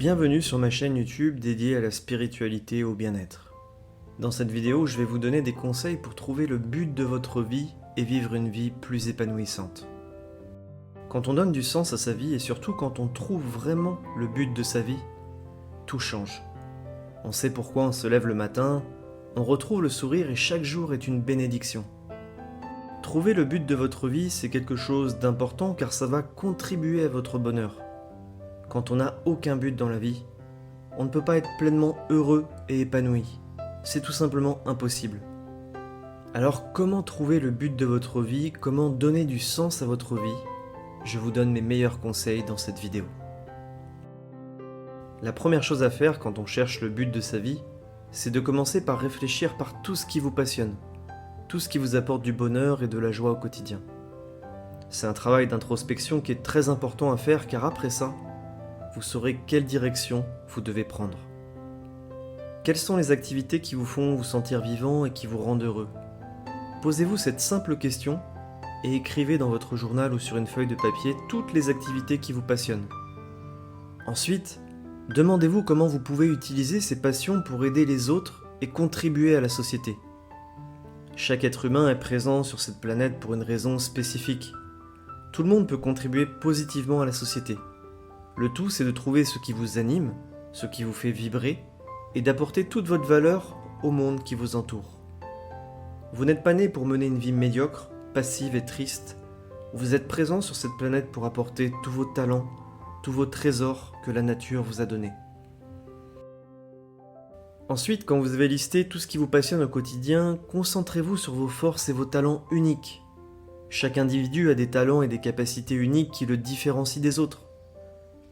Bienvenue sur ma chaîne YouTube dédiée à la spiritualité et au bien-être. Dans cette vidéo, je vais vous donner des conseils pour trouver le but de votre vie et vivre une vie plus épanouissante. Quand on donne du sens à sa vie et surtout quand on trouve vraiment le but de sa vie, tout change. On sait pourquoi on se lève le matin, on retrouve le sourire et chaque jour est une bénédiction. Trouver le but de votre vie, c'est quelque chose d'important car ça va contribuer à votre bonheur. Quand on n'a aucun but dans la vie, on ne peut pas être pleinement heureux et épanoui. C'est tout simplement impossible. Alors comment trouver le but de votre vie, comment donner du sens à votre vie? Je vous donne mes meilleurs conseils dans cette vidéo. La première chose à faire quand on cherche le but de sa vie, c'est de commencer par réfléchir par tout ce qui vous passionne, tout ce qui vous apporte du bonheur et de la joie au quotidien. C'est un travail d'introspection qui est très important à faire car après ça, vous saurez quelle direction vous devez prendre. Quelles sont les activités qui vous font vous sentir vivant et qui vous rendent heureux? Posez-vous cette simple question et écrivez dans votre journal ou sur une feuille de papier toutes les activités qui vous passionnent. Ensuite, demandez-vous comment vous pouvez utiliser ces passions pour aider les autres et contribuer à la société. Chaque être humain est présent sur cette planète pour une raison spécifique. Tout le monde peut contribuer positivement à la société. Le tout, c'est de trouver ce qui vous anime, ce qui vous fait vibrer, et d'apporter toute votre valeur au monde qui vous entoure. Vous n'êtes pas né pour mener une vie médiocre, passive et triste. Vous êtes présent sur cette planète pour apporter tous vos talents, tous vos trésors que la nature vous a donnés. Ensuite, quand vous avez listé tout ce qui vous passionne au quotidien, concentrez-vous sur vos forces et vos talents uniques. Chaque individu a des talents et des capacités uniques qui le différencient des autres.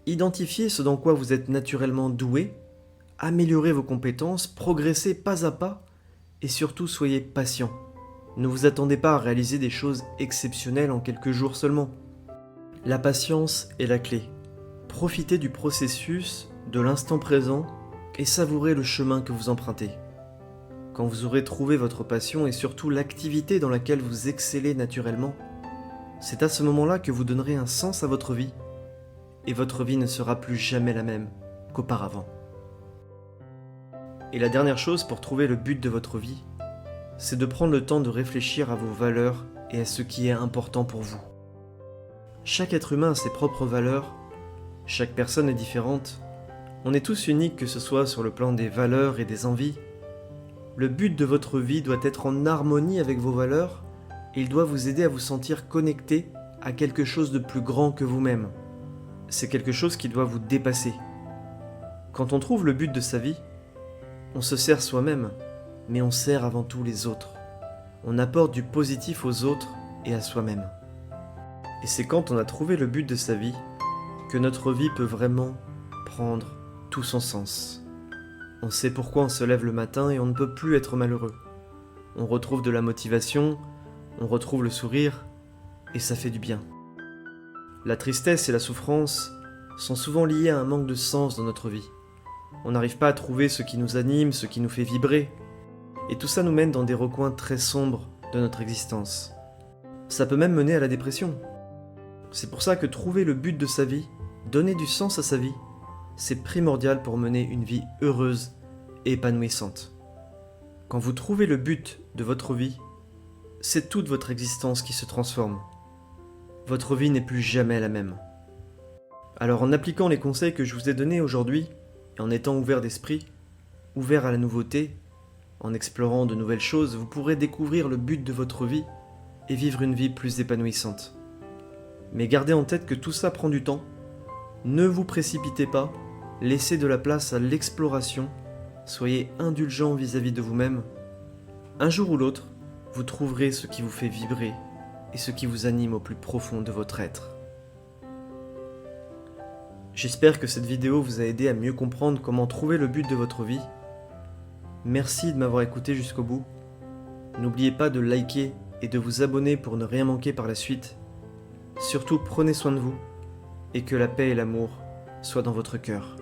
Identifiez ce dans quoi vous êtes naturellement doué, améliorez vos compétences, progressez pas à pas et surtout soyez patient. Ne vous attendez pas à réaliser des choses exceptionnelles en quelques jours seulement. La patience est la clé. Profitez du processus, de l'instant présent et savourez le chemin que vous empruntez. Quand vous aurez trouvé votre passion et surtout l'activité dans laquelle vous excellez naturellement, c'est à ce moment-là que vous donnerez un sens à votre vie et votre vie ne sera plus jamais la même qu'auparavant. Et la dernière chose pour trouver le but de votre vie, c'est de prendre le temps de réfléchir à vos valeurs et à ce qui est important pour vous. Chaque être humain a ses propres valeurs, chaque personne est différente, on est tous uniques que ce soit sur le plan des valeurs et des envies. Le but de votre vie doit être en harmonie avec vos valeurs et il doit vous aider à vous sentir connecté à quelque chose de plus grand que vous-même. C'est quelque chose qui doit vous dépasser. Quand on trouve le but de sa vie, on se sert soi-même, mais on sert avant tout les autres. On apporte du positif aux autres et à soi-même. Et c'est quand on a trouvé le but de sa vie que notre vie peut vraiment prendre tout son sens. On sait pourquoi on se lève le matin et on ne peut plus être malheureux. On retrouve de la motivation, on retrouve le sourire, et ça fait du bien. La tristesse et la souffrance sont souvent liées à un manque de sens dans notre vie. On n'arrive pas à trouver ce qui nous anime, ce qui nous fait vibrer. Et tout ça nous mène dans des recoins très sombres de notre existence. Ça peut même mener à la dépression. C'est pour ça que trouver le but de sa vie, donner du sens à sa vie, c'est primordial pour mener une vie heureuse et épanouissante. Quand vous trouvez le but de votre vie, c'est toute votre existence qui se transforme. Votre vie n'est plus jamais la même. Alors en appliquant les conseils que je vous ai donnés aujourd'hui, et en étant ouvert d'esprit, ouvert à la nouveauté, en explorant de nouvelles choses, vous pourrez découvrir le but de votre vie et vivre une vie plus épanouissante. Mais gardez en tête que tout ça prend du temps. Ne vous précipitez pas, laissez de la place à l'exploration, soyez indulgent vis-à-vis de vous-même. Un jour ou l'autre, vous trouverez ce qui vous fait vibrer et ce qui vous anime au plus profond de votre être. J'espère que cette vidéo vous a aidé à mieux comprendre comment trouver le but de votre vie. Merci de m'avoir écouté jusqu'au bout. N'oubliez pas de liker et de vous abonner pour ne rien manquer par la suite. Surtout prenez soin de vous et que la paix et l'amour soient dans votre cœur.